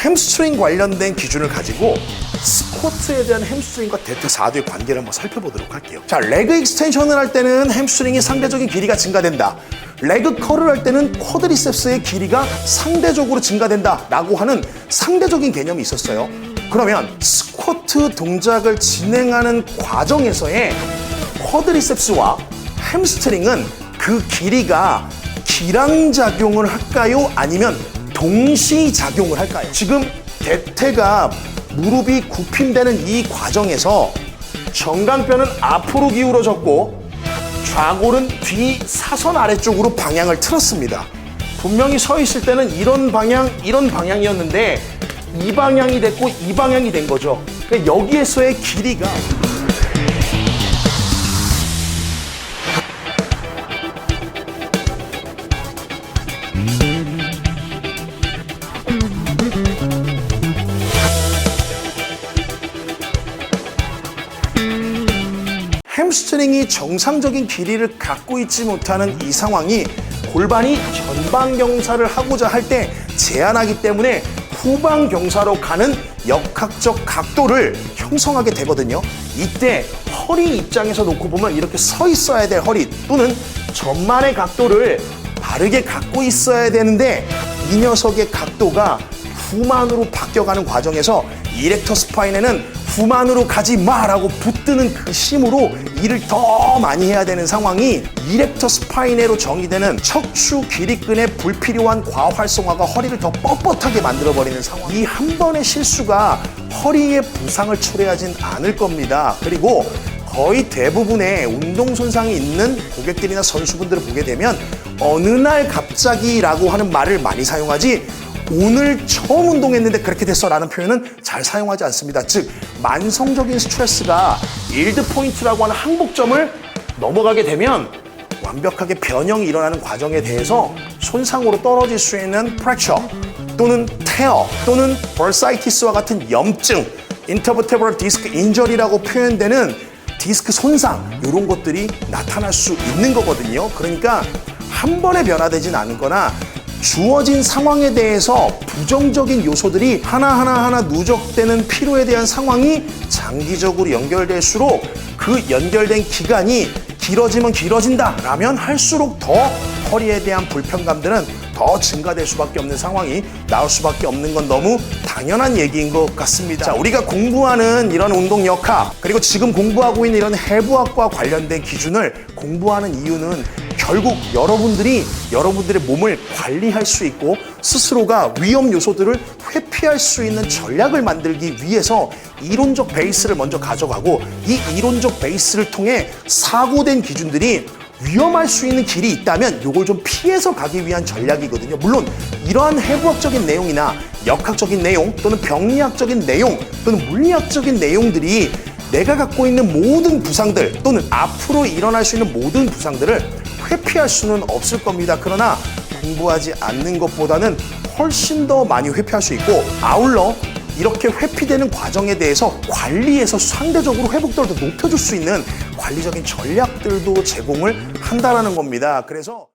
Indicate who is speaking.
Speaker 1: 햄스트링 관련된 기준을 가지고 스쿼트에 대한 햄스트링과 데드 4두의 관계를 한번 살펴보도록 할게요. 자, 레그 익스텐션을 할 때는 햄스트링이 상대적인 길이가 증가된다. 레그 컬을 할 때는 쿼드리셉스의 길이가 상대적으로 증가된다 라고 하는 상대적인 개념이 있었어요. 그러면 스쿼트 동작을 진행하는 과정에서의 쿼드리셉스와 햄스트링은 그 길이가 기량작용을 할까요? 아니면 동시작용을 할까요? 지금 대퇴가 무릎이 굽힘되는 이 과정에서 정강뼈는 앞으로 기울어졌고 좌골은 뒤 사선 아래쪽으로 방향을 틀었습니다. 분명히 서 있을 때는 이런 방향이었는데 이 방향이 됐고 이 방향이 된 거죠. 그러니까 여기에서의 길이가 햄스트링이 정상적인 길이를 갖고 있지 못하는 이 상황이 골반이 전방 경사를 하고자 할 때 제한하기 때문에 후방 경사로 가는 역학적 각도를 형성하게 되거든요. 이때 허리 입장에서 놓고 보면 이렇게 서 있어야 될 허리 또는 전만의 각도를 바르게 갖고 있어야 되는데 이 녀석의 각도가 후만으로 바뀌어가는 과정에서 이렉터 스파인에는 후만으로 가지 마라고 붙드는 그 힘으로 일을 더 많이 해야 되는 상황이 이렉터 스파이네로 정의되는 척추 기립근의 불필요한 과활성화가 허리를 더 뻣뻣하게 만들어버리는 상황. 이 한 번의 실수가 허리의 부상을 초래하진 않을 겁니다. 그리고 거의 대부분의 운동 손상이 있는 고객들이나 선수분들을 보게 되면 어느 날 갑자기라고 하는 말을 많이 사용하지 오늘 처음 운동했는데 그렇게 됐어 라는 표현은 잘 사용하지 않습니다. 즉 만성적인 스트레스가 일드 포인트라고 하는 항복점을 넘어가게 되면 완벽하게 변형이 일어나는 과정에 대해서 손상으로 떨어질 수 있는 프랙처 또는 테어 또는 버사이티스와 같은 염증 인터버테브럴 디스크 인저리라고 표현되는 디스크 손상 이런 것들이 나타날 수 있는 거거든요. 그러니까 한 번에 변화되진 않거나 주어진 상황에 대해서 부정적인 요소들이 하나하나 누적되는 피로에 대한 상황이 장기적으로 연결될수록 그 연결된 기간이 길어지면 길어진다 라면 할수록 더 허리에 대한 불편감들은 더 증가될 수밖에 없는 상황이 나올 수밖에 없는 건 너무 당연한 얘기인 것 같습니다. 자, 우리가 공부하는 이런 운동 역학 그리고 지금 공부하고 있는 이런 해부학과 관련된 기준을 공부하는 이유는 결국 여러분들의 몸을 관리할 수 있고 스스로가 위험 요소들을 회피할 수 있는 전략을 만들기 위해서 이론적 베이스를 먼저 가져가고 이 이론적 베이스를 통해 사고된 기준들이 위험할 수 있는 길이 있다면 이걸 좀 피해서 가기 위한 전략이거든요. 물론 이러한 해부학적인 내용이나 역학적인 내용 또는 병리학적인 내용 또는 물리학적인 내용들이 내가 갖고 있는 모든 부상들 또는 앞으로 일어날 수 있는 모든 부상들을 회피할 수는 없을 겁니다. 그러나 공부하지 않는 것보다는 훨씬 더 많이 회피할 수 있고 아울러 이렇게 회피되는 과정에 대해서 관리해서 상대적으로 회복도를 더 높여줄 수 있는 관리적인 전략들도 제공을 한다는 겁니다. 그래서